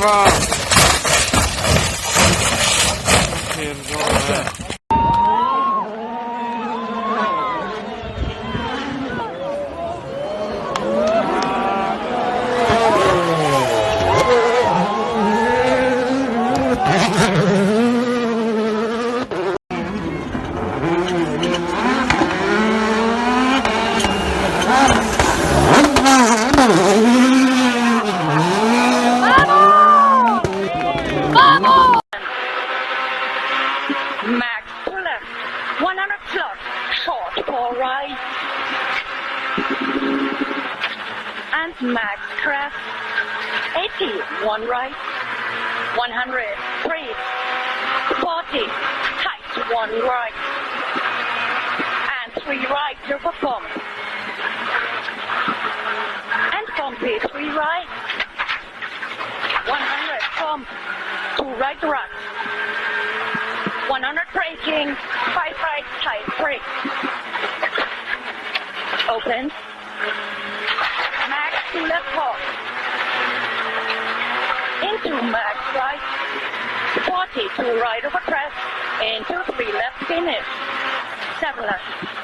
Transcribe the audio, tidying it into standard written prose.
kurwa! Pierdolę. Max to left, 100 slot, short for right. And max crest, 80, one right, 100, 3, 40, tight, one right. And 3 right to perform. And complete 3 right, 100, pump, 2 right, right. 100 braking, 5 right, tight brake. Open. Max to left pop. Into max right. 40 to right over crest. Into 3 left finish. 7 left.